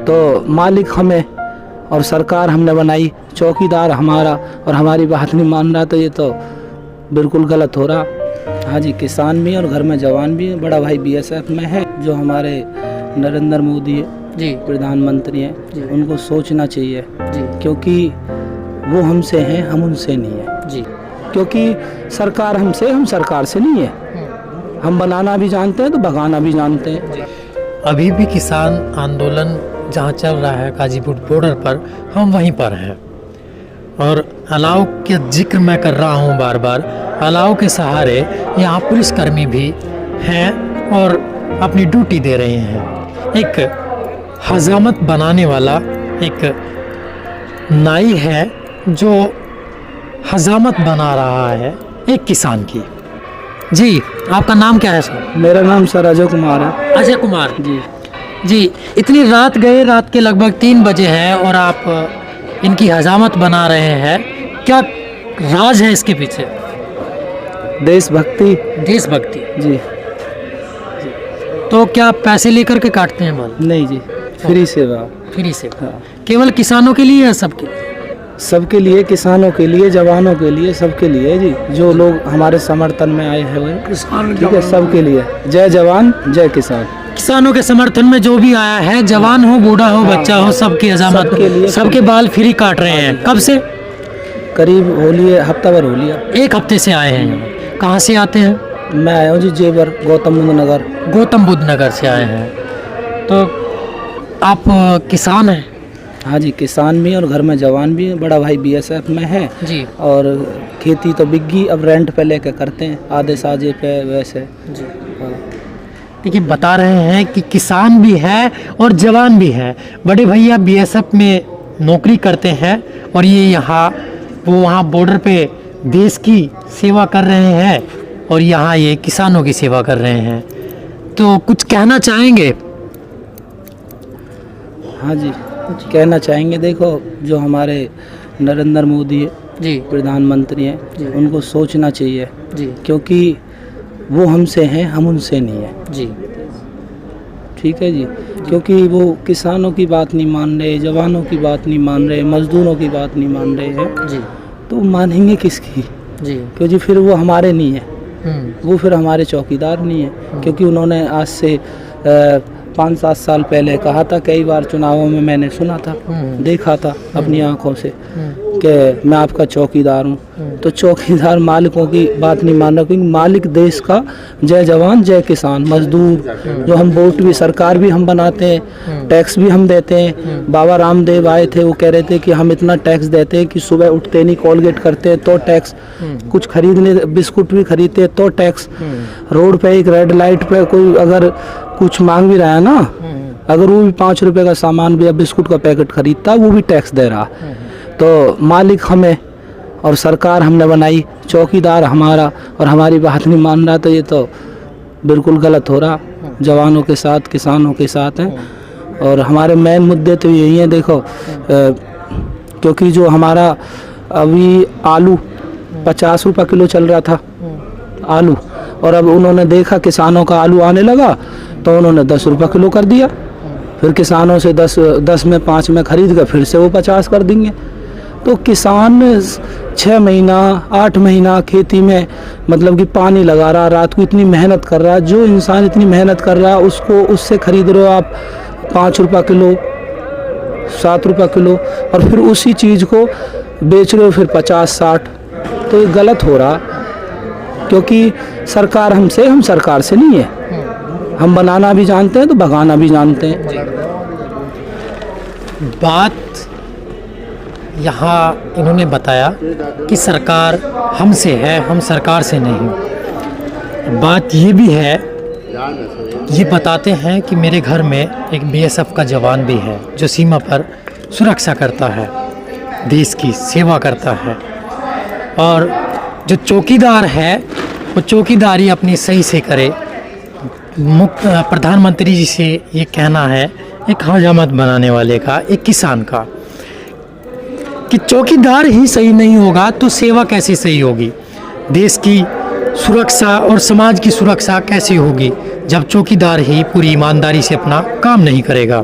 तो मालिक हमें और सरकार हमने बनाई, चौकीदार हमारा और हमारी बात नहीं मान रहा, तो ये तो बिल्कुल गलत हो रहा। हाँ जी, किसान भी और घर में जवान भी, बड़ा भाई बीएसएफ में है, जो हमारे नरेंद्र मोदी जी प्रधानमंत्री हैं, उनको सोचना चाहिए जी, क्योंकि वो हमसे हैं, हम उनसे नहीं हैं जी। क्योंकि सरकार हमसे, हम सरकार से नहीं है। हम बनाना भी जानते हैं तो भगाना भी जानते हैं। अभी भी किसान आंदोलन जहाँ चल रहा है गाजीपुर बॉर्डर पर, हम वहीं पर हैं। और अलाव के जिक्र मैं कर रहा हूँ बार बार, अलाव के सहारे यहाँ पुलिसकर्मी भी हैं और अपनी ड्यूटी दे रहे हैं। एक हजामत बनाने वाला एक नाई है जो हजामत बना रहा है एक किसान की। जी, आपका नाम क्या है सर? मेरा नाम सर अजय कुमार है। अजय कुमार जी जी, इतनी रात गए, रात के लगभग 3 बजे हैं और आप इनकी हजामत बना रहे हैं, क्या राज है इसके पीछे? देशभक्ति। देशभक्ति जी। तो क्या पैसे लेकर के काटते हैं माल? नहीं जी, फ्री सेवा। फ्री से? हाँ। केवल किसानों के लिए या सबके? सबके लिए, किसानों के लिए, जवानों के लिए, सबके लिए जी, जो लोग हमारे समर्थन में आए हैं, ठीक है, सबके लिए। जय जवान जय किसान। किसानों के समर्थन में जो भी आया है, जवान हो, बूढ़ा हो, बच्चा हो, सबकी हजामत, सबके लिए, सबके बाल फ्री काट रहे हैं। कब से? करीब होली है, हफ्ता भर होली है। 1 हफ्ते से आए हैं। कहाँ से आते हैं? मैं आया हूँ जी जेवर, गौतम बुद्ध नगर। गौतम बुद्ध नगर से आए हैं। तो आप किसान हैं? हाँ जी, किसान भी और घर में जवान भी, बड़ा भाई बीएसएफ में है जी। और खेती तो बिग्गी, अब रेंट पे लेके करते हैं, आधे साजे पे वैसे जी। हाँ। देखिए, बता रहे हैं कि किसान भी है और जवान भी है। बड़े भैया बीएसएफ में नौकरी करते हैं और ये यहाँ वो वहाँ बॉर्डर पे देश की सेवा कर रहे हैं और यहाँ ये किसानों की सेवा कर रहे हैं। तो कुछ कहना चाहेंगे? हाँ जी, कहना चाहेंगे। देखो, जो हमारे नरेंद्र मोदी जी प्रधानमंत्री हैं, उनको सोचना चाहिए जी, क्योंकि वो हमसे हैं, हम उनसे नहीं हैं जी। ठीक है जी। क्योंकि वो किसानों की बात नहीं मान रहे, जवानों की बात नहीं मान रहे, मजदूरों की बात नहीं मान रहे हैं जी, तो मानेंगे किसकी? जी। क्योंकि फिर वो हमारे नहीं है, वो फिर हमारे चौकीदार नहीं है। क्योंकि उन्होंने आज से 5-7 साल पहले कहा था, कई बार चुनावों में मैंने सुना था, देखा था अपनी आंखों से कि मैं आपका चौकीदार हूँ। तो चौकीदार मालिकों की बात नहीं मान रहा, क्योंकि मालिक देश का जय जवान जय किसान, मजदूर, जो हम वोट भी, सरकार भी हम बनाते हैं, टैक्स भी हम देते हैं। बाबा रामदेव आए थे, वो कह रहे थे कि हम इतना टैक्स देते हैं कि सुबह उठते नहीं कोलगेट करते तो टैक्स, कुछ खरीदने बिस्कुट भी खरीदते तो टैक्स, रोड पे एक रेड लाइट पे कोई अगर कुछ मांग भी रहा है ना, अगर वो भी 5 रुपए का सामान भी या बिस्कुट का पैकेट खरीदता, वो भी टैक्स दे रहा। तो मालिक हमें और सरकार हमने बनाई, चौकीदार हमारा और हमारी बात नहीं मान रहा, तो ये तो बिल्कुल गलत हो रहा। जवानों के साथ, किसानों के साथ हैं और हमारे मेन मुद्दे तो यही हैं। देखो, क्योंकि जो हमारा अभी आलू 50 रुपये किलो चल रहा था आलू, और अब उन्होंने देखा किसानों का आलू आने लगा तो उन्होंने 10 रुपये किलो कर दिया। फिर किसानों से 10 में 5 में खरीद कर फिर से वो 50 कर देंगे। तो किसान 6 महीना 8 महीना खेती में मतलब कि पानी लगा रहा, रात को इतनी मेहनत कर रहा, जो इंसान इतनी मेहनत कर रहा उसको, उससे खरीद रहे हो आप 5 रुपये किलो, 7 रुपये किलो, और फिर उसी चीज़ को बेच रहे हो फिर 50-60। तो ये गलत हो रहा, क्योंकि सरकार हमसे, हम सरकार से नहीं है। हम बनाना भी जानते हैं तो भगाना भी जानते हैं। बात यहाँ इन्होंने बताया कि सरकार हमसे है, हम सरकार से नहीं। बात ये भी है, ये बताते हैं कि मेरे घर में एक बीएसएफ का जवान भी है जो सीमा पर सुरक्षा करता है, देश की सेवा करता है, और जो चौकीदार है वो चौकीदारी अपनी सही से करे। प्रधानमंत्री जी से ये कहना है, एक हजामत बनाने वाले का, एक किसान का, कि चौकीदार ही सही नहीं होगा तो सेवा कैसे सही होगी? देश की सुरक्षा और समाज की सुरक्षा कैसे होगी जब चौकीदार ही पूरी ईमानदारी से अपना काम नहीं करेगा?